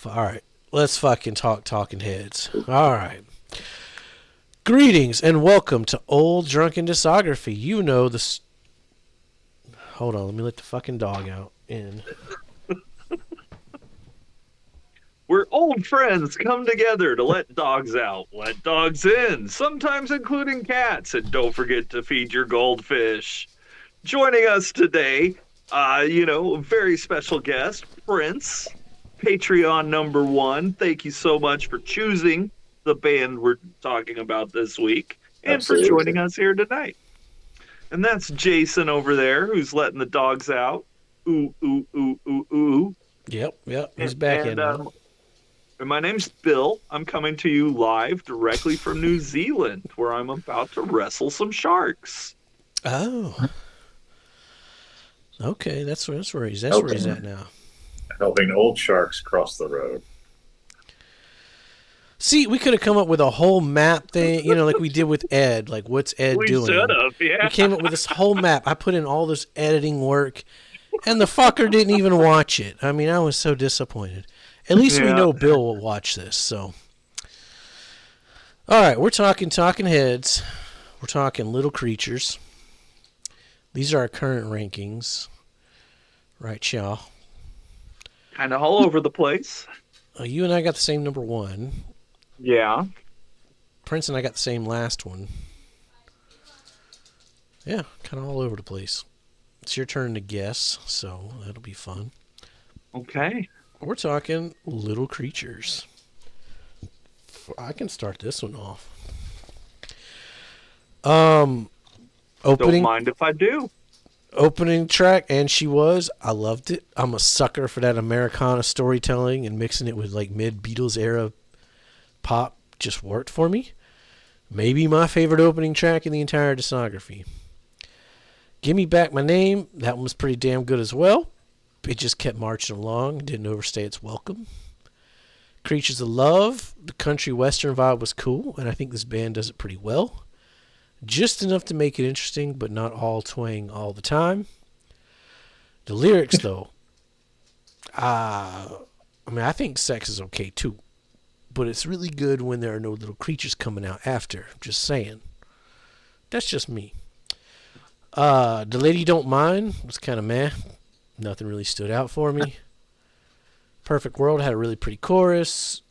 All right. Let's fucking talk talking heads. All right. Greetings and welcome to Old Drunken Discography. You know the... Hold on, let me let the fucking dog out in. Where old friends come together to let dogs out, let dogs in, sometimes including cats, and don't forget to feed your goldfish. Joining us today, a very special guest, Prince, Patreon #1. Thank you so much for choosing the band we're talking about this week and for Absolutely. joining us here tonight. And that's Jason over there who's letting the dogs out. Ooh, ooh, ooh, ooh, ooh. Yep, he's And, back and in now. um, And my name's Bill. I'm coming to you live directly from New Zealand, where I'm about to wrestle some sharks. Oh, okay, that's where he's at now. Helping old sharks cross the road. See, we could have come up with a whole map thing, like we did with Ed. Like, what's Ed We should doing? have, We yeah. came up with this whole map. I put in all this editing work, and the fucker didn't even watch it. I mean, I was so disappointed. At least we Yeah. know Bill will watch this, so. All right, we're talking heads. We're talking little creatures. These are our current rankings. Right, y'all. Kind of all over the place. You and I got the same number one. Yeah. Prince and I got the same last one. Yeah, kind of all over the place. It's your turn to guess, so that'll be fun. Okay. We're talking little creatures. I can start this one off. Don't Opening mind if I do. opening track, and she was. I loved it. I'm a sucker for that Americana storytelling, and mixing it with like mid Beatles era pop just worked for me. Maybe my favorite opening track in the entire discography. Give Me Back My Name. That one was pretty damn good as well. It just kept marching along. Didn't overstay its welcome. Creatures of Love. The country western vibe was cool, and I think this band does it pretty well. Just enough to make it interesting, but not all twang all the time. The lyrics, though. I think sex is okay, too. But it's really good when there are no little creatures coming out after. Just saying. That's just me. The Lady Don't Mind was kind of meh. Nothing really stood out for me. Perfect World had a really pretty chorus.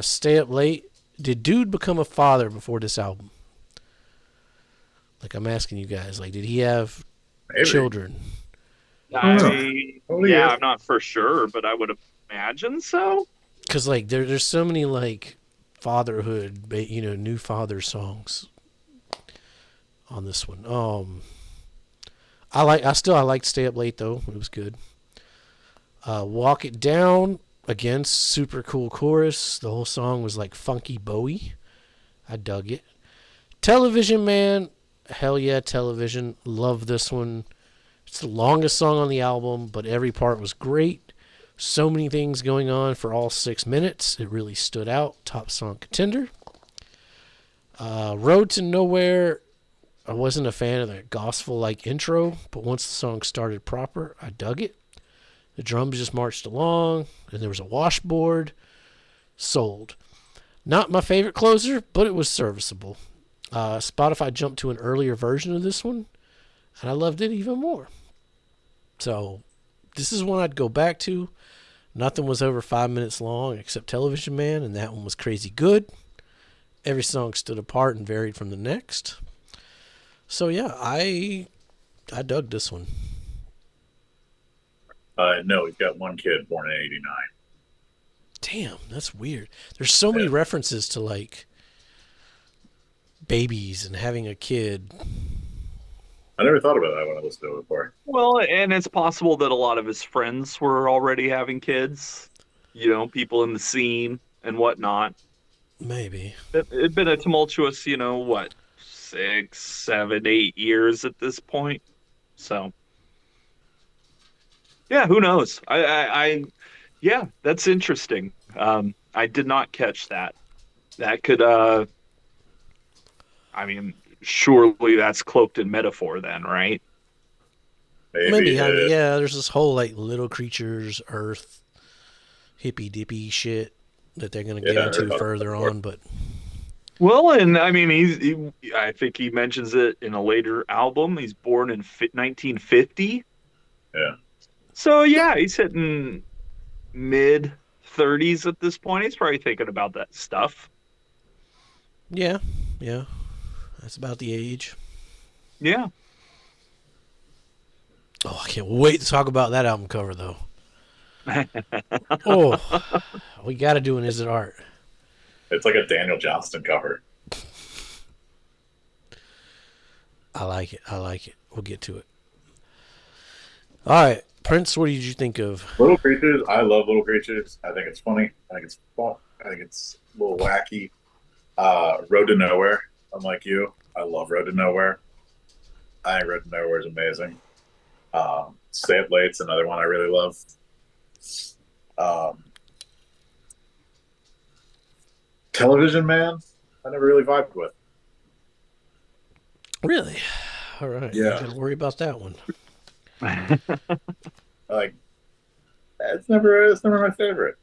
Stay Up Late. Did Dude become a father before this album? Like, I'm asking you guys, like, did he have Maybe. children? I'm not for sure, but I would imagine so. Because, like, there's so many, like, fatherhood, new father songs on this one. I liked Stay Up Late, though. It was good. Walk It Down, again, super cool chorus. The whole song was like funky Bowie. I dug it. Television Man, hell yeah, Television. Love this one. It's the longest song on the album, but every part was great. So many things going on for all 6 minutes. It really stood out. Top song contender. Road to Nowhere. I wasn't a fan of the gospel-like intro, but once the song started proper, I dug it. The drums just marched along, and there was a washboard. Sold. Not my favorite closer, but it was serviceable. Spotify jumped to an earlier version of this one, and I loved it even more. So, this is one I'd go back to. Nothing was over 5 minutes long except Television Man, and that one was crazy good. Every song stood apart and varied from the next. So, yeah, I dug this one. No, we've got one kid born in '89. Damn, that's weird. There's so many references to, like, babies and having a kid. I never thought about that when I listened to it before. Well, and it's possible that a lot of his friends were already having kids, people in the scene and whatnot. Maybe. It'd been a tumultuous, 6, 7, 8 years at this point. So, yeah, who knows? Yeah, that's interesting. I did not catch that. That could, surely that's cloaked in metaphor then, right? Maybe. Yeah, there's this whole, like, little creatures, Earth, hippy dippy shit that they're gonna get Yeah, I heard into about that further before. on. But Well, and I mean, I think he mentions it in a later album. He's born in 1950. Yeah. So yeah, he's hitting mid 30s at this point. He's probably thinking about that stuff. yeah, yeah, that's about the age. Yeah. Oh, I can't wait to talk about that album cover though. Oh, we got to do an Is It Art? It's like a Daniel Johnston cover. I like it. I like it. We'll get to it. All right, Prince. What did you think of? Little Creatures, I love Little Creatures. I think it's funny. I think it's fun. I think it's a little wacky. Road to Nowhere, unlike you. I love Road to Nowhere. I think Road to Nowhere is amazing. Stay Up Late's another one I really love. Um, Television Man, I never really vibed with. Really? All right. Yeah. Don't worry about that one. Like it's never my favorite.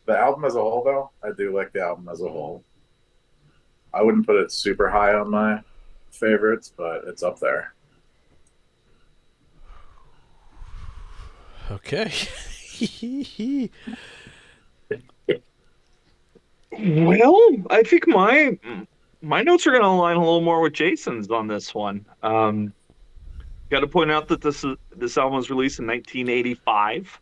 The album as a whole, though, I do like the album as a whole. I wouldn't put it super high on my favorites, but it's up there. Okay. Well, I think my notes are going to align a little more with Jason's on this one. Got to point out that this album was released in 1985,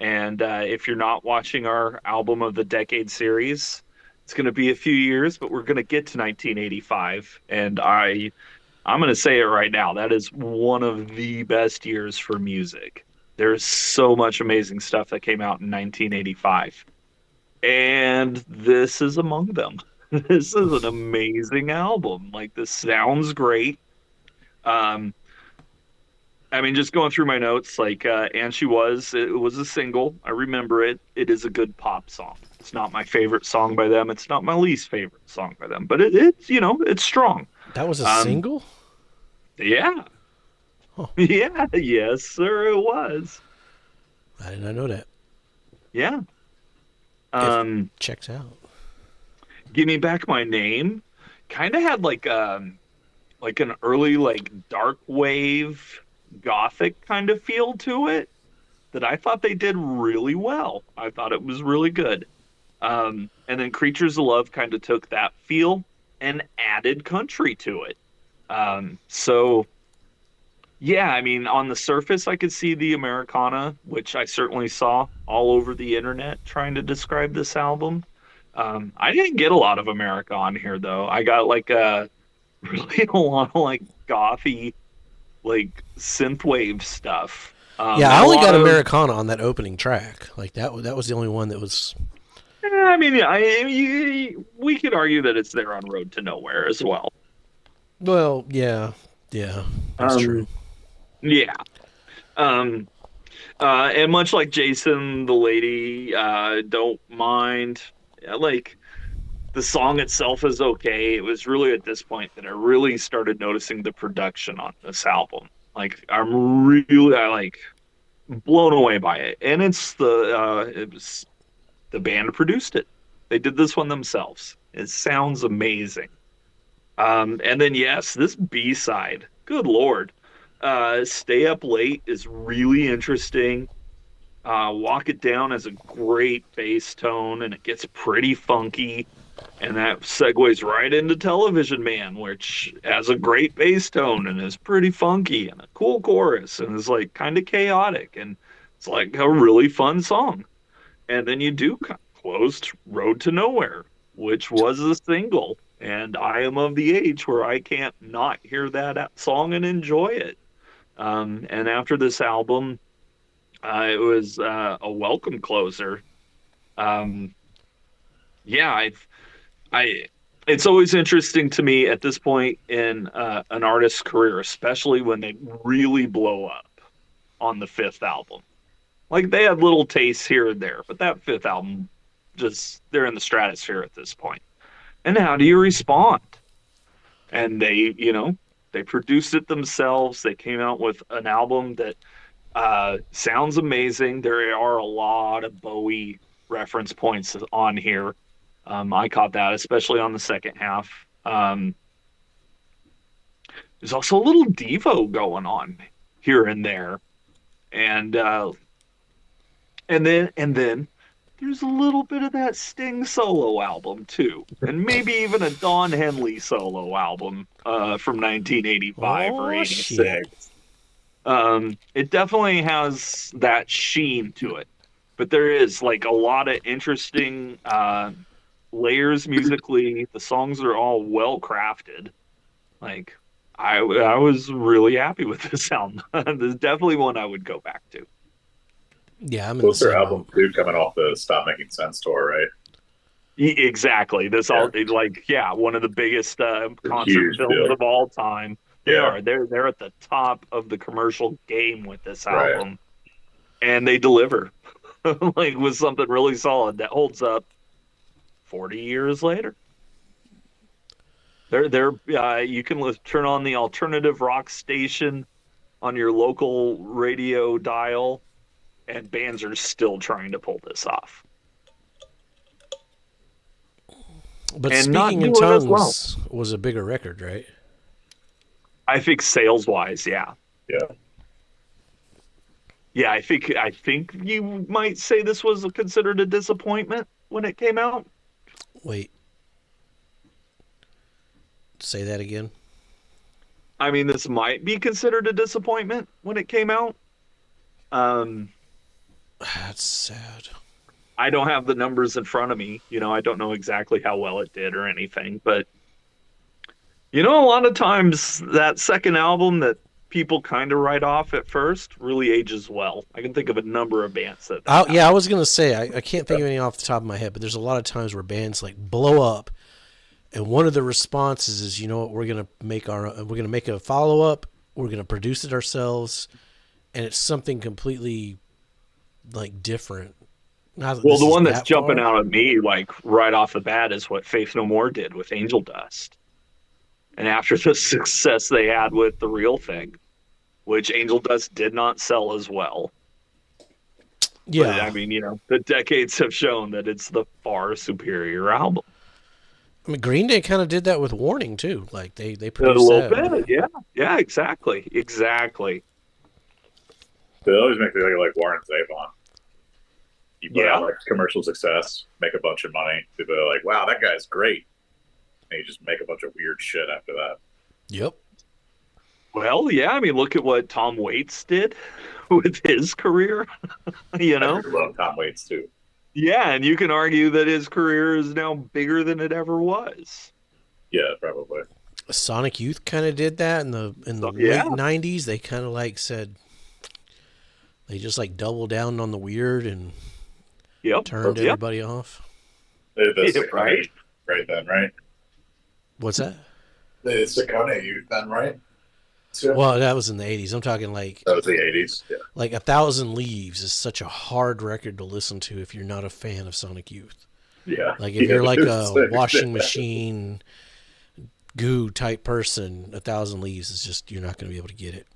and if you're not watching our album of the decade series, it's going to be a few years, but we're going to get to 1985, and I'm going to say it right now. That is one of the best years for music. There's so much amazing stuff that came out in 1985. And this is among them. This is an amazing album. Like, this sounds great. Um, I mean, just going through my notes, like, and it was a single. I remember it. It is a good pop song. It's not my favorite song by them. It's not my least favorite song by them, but it's, it's strong. That was a Um, single? yeah. Huh. Yeah. Yes, sir, it was. I did not know that. Yeah. If Um, checks out. Give Me Back My Name kind of had like an early like dark wave gothic kind of feel to it that I thought they did really well. I thought it was really good. And then Creatures of Love kind of took that feel and added country to it. So yeah, I mean, on the surface, I could see the Americana, which I certainly saw all over the internet trying to describe this album. I didn't get a lot of America on here though. I got like really a lot of like gothy, like synthwave stuff. Yeah, I And a only lot got of, Americana on that opening track. Like that was the only one that was. I mean, we could argue that it's there on Road to Nowhere as well. Well, yeah, yeah, that's true. Um, yeah. Um, and much like Jason, the lady, don't mind. Like the song itself is okay. It was really at this point that I really started noticing the production on this album. Like I like blown away by it. And it was the band produced it. They did this one themselves. It sounds amazing. And then yes, this B-side, good Lord. Stay Up Late is really interesting. Walk It Down has a great bass tone and it gets pretty funky. And that segues right into Television Man, which has a great bass tone and is pretty funky and a cool chorus and is like kind of chaotic. And it's like a really fun song. And then you do closed Road to Nowhere, which was a single. And I am of the age where I can't not hear that song and enjoy it. And after this album, it was a welcome closer. Um, yeah, I, it's always interesting to me at this point in an artist's career, especially when they really blow up on the fifth album. Like they had little tastes here and there, but that fifth album, just they're in the stratosphere at this point. And how do you respond? And they produced it themselves. They came out with an album that Sounds amazing. There are a lot of Bowie reference points on here. I caught that, especially on the second half. There's also a little Devo going on here and there, and and then there's a little bit of that Sting solo album too, and maybe even a Don Henley solo album from 1985 or Oh, shit. 86. It definitely has that sheen to it, but there is like a lot of interesting layers musically. The songs are all well crafted. Like I was really happy with this album. This is definitely one I would go back to. Yeah, I'm in the What's their same album boat. too, coming off the Stop Making Sense tour, right? Exactly. This Yeah, all like yeah, one of the biggest concert huge films deal. of all time. They Yeah, are. They're at the top of the commercial game with this right. album, and they deliver like with something really solid that holds up 40 years later. They're you can turn on the alternative rock station on your local radio dial, and bands are still trying to pull this off But and not Speaking in doing as well. Tongues was a bigger record, right? I think sales wise, yeah. Yeah. Yeah, I think you might say this was considered a disappointment when it came out. Wait, say that again. I mean, this might be considered a disappointment when it came out. Um, That's sad. I don't have the numbers in front of me. I don't know exactly how well it did or anything, but a lot of times that second album that people kind of write off at first really ages well. I can think of a number of bands that Yeah, I happen. was gonna say I can't think of any off the top of my head, but there's a lot of times where bands like blow up, and one of the responses is, you know what, we're gonna make a follow up, we're gonna produce it ourselves, and it's something completely like different. Not that Well, this the is one that's that jumping far. out at me, like right off the bat, is what Faith No More did with Angel Dust. And after the success they had with The Real Thing, which Angel Dust did not sell as well. But Yeah, I mean, the decades have shown that it's the far superior album. I mean Green Day kind of did that with Warning too. Like they A produced little that. bit, yeah. Yeah, exactly. Exactly. They always make me like Warren Zevon. You put out Yeah. like commercial success, make a bunch of money. People are like, "Wow, that guy's great," and you just make a bunch of weird shit after that. Yep. Well, yeah, I mean, look at what Tom Waits did with his career, you I know? do love Tom Waits too. Yeah, and you can argue that his career is now bigger than it ever was. Yeah, probably. Sonic Youth kind of did that in the So, yeah. late '90s. They kind of like said they just like doubled down on the weird and Yep. turned Yep. everybody off. The Yeah, right. Saccone, right then, right? What's that? The Saccone youth then, right? So, Well, that was in the '80s. I'm talking that was the '80s. Yeah, like A Thousand Leaves is such a hard record to listen to if you're not a fan of Sonic Youth. yeah, Like if yeah. you're like It was a sick. washing machine goo type person, A Thousand Leaves is just you're not going to be able to get it.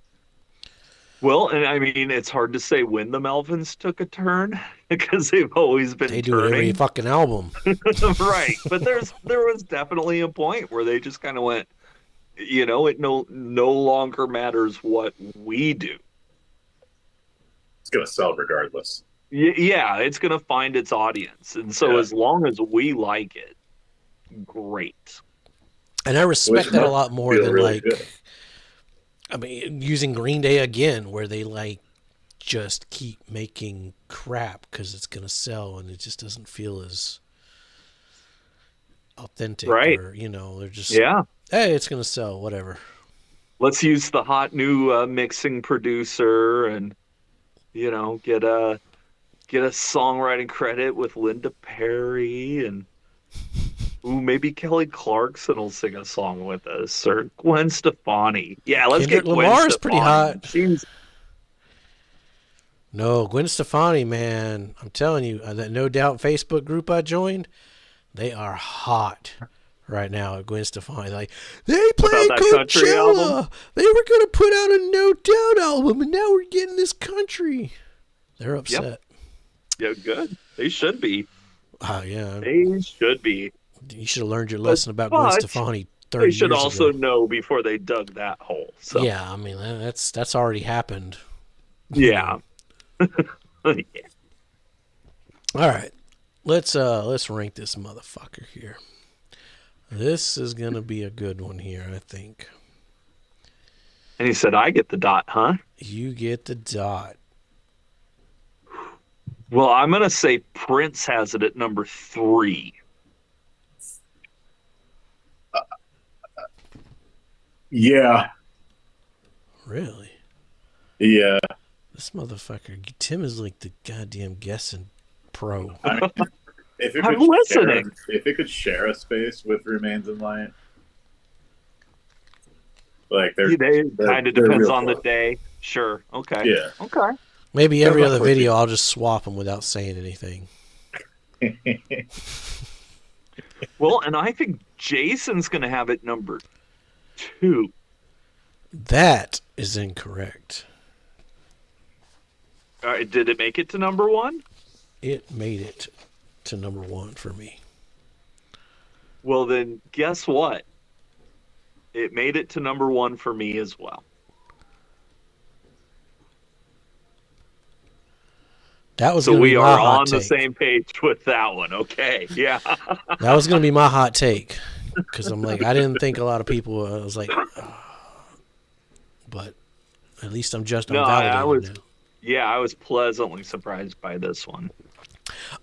Well, and I mean, it's hard to say when the Melvins took a turn because they've always been They do it every turning. fucking album. Right. But there was definitely a point where they just kind of went, it no longer matters what we do. It's gonna sell regardless. Yeah, it's going to find its audience. And so Yeah, as long as we like it, great. And I which respect that a must lot more feel than really good. like I mean using Green Day again where they like just keep making crap cuz it's going to sell and it just doesn't feel as authentic Right. or they're just Yeah. hey, it's going to sell whatever. Let's use the hot new mixing producer and, get a songwriting credit with Linda Perry and ooh, maybe Kelly Clarkson will sing a song with us or Gwen Stefani. Yeah, let's Kendrick get Gwen Lamar is pretty Stefani. hot. Seems No, Gwen Stefani, man, I'm telling you, that No Doubt Facebook group I joined, they are hot. right now at Gwen Stefani. Like, they About played that country album? Coachella. They were going to put out a No Doubt album, and now we're getting this country. They're upset. Yeah, good. They should be. Yeah. They should be. You should have learned your lesson about Gwen But Stefani 30 they should years also ago. know before they dug that hole. So Yeah, I mean, that's already happened. yeah. Yeah. All right. Let's rank this motherfucker here. This is going to be a good one here, I think. And he said, I get the dot, huh? You get the dot. Well, I'm going to say Prince has it at number 3. Yeah. Really? Yeah. This motherfucker, Tim is like the goddamn guessing pro. I mean, if it I'm could listening. If it could share a space with Remains in Light, like they're kind of depends on the day. Sure. Okay. Yeah. Okay. Maybe every other video I'll just swap them without saying anything. Well, and I think Jason's going to have it number 2. That is incorrect. All right, did it make it to number 1? It made it to number 1 for me. Well, then guess what? It made it to number 1 for me as well. That was So we my are hot on the take. same page with that one. Okay. Yeah. That was going to be my hot take. Because I'm like, I didn't think a lot of people, I was like, but at least I'm validated now. Yeah, I was pleasantly surprised by this one.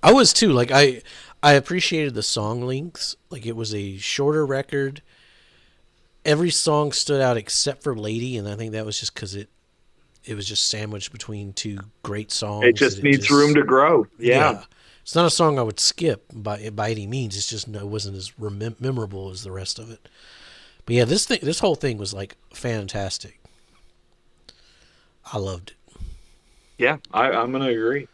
I was too. Like, I appreciated the song lengths. Like, it was a shorter record. Every song stood out except for Lady, and I think that was just because it was just sandwiched between two great songs. It just needs room to grow. Yeah. It's not a song I would skip by any means. It's just it wasn't as memorable as the rest of it. But yeah, this whole thing was like fantastic. I loved it. Yeah, I'm going to agree.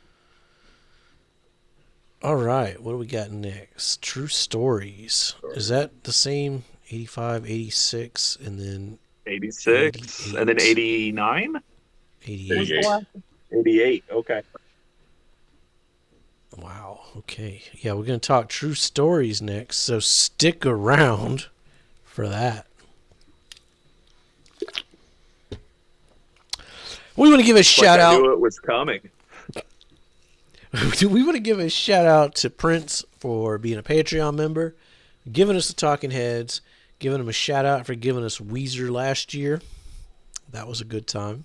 All right, what do we got next? True Stories. Is that the same? 85, 86, and then 86, and then 89? 88. 88, okay. Wow, okay. Yeah, we're going to talk True Stories next, so stick around for that. We want to give a shout out. I knew it was coming. We want to give a shout out to Prince for being a Patreon member, giving us the Talking Heads, giving him a shout out for giving us Weezer last year. That was a good time.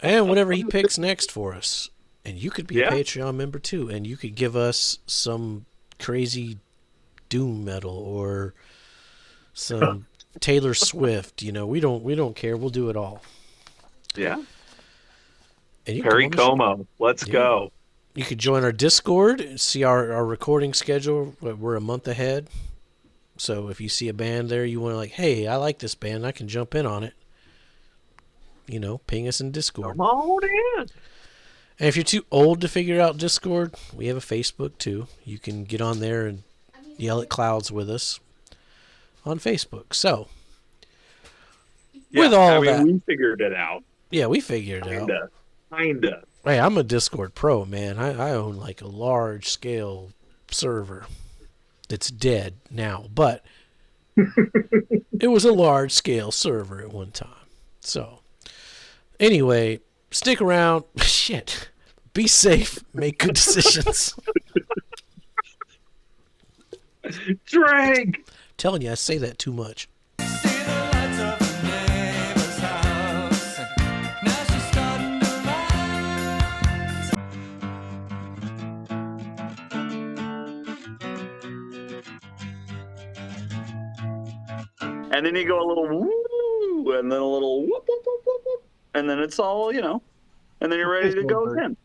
And whatever he picks next for us. And you could be a Patreon member too, and you could give us some crazy doom metal or some Taylor Swift. You know, we don't care. We'll do it all. Yeah. And you Perry Como, let's go. You could join our Discord and see our recording schedule. We're a month ahead. So if you see a band there, you want to like, hey, I like this band, I can jump in on it. You know, ping us in Discord. Come on in. And if you're too old to figure out Discord, we have a Facebook too. You can get on there and yell at clouds with us on Facebook. So, with all that, we figured it out. Yeah, we figured it out. Kinda. Hey, I'm a Discord pro, man. I own like a large scale server that's dead now, but it was a large scale server at one time. So, anyway, stick around. Shit. Be safe. Make good decisions. Drink. Telling you, I say that too much. And then you go a little woo, and then a little whoop, whoop, whoop, whoop, whoop, and then it's all, and then you're ready to go again.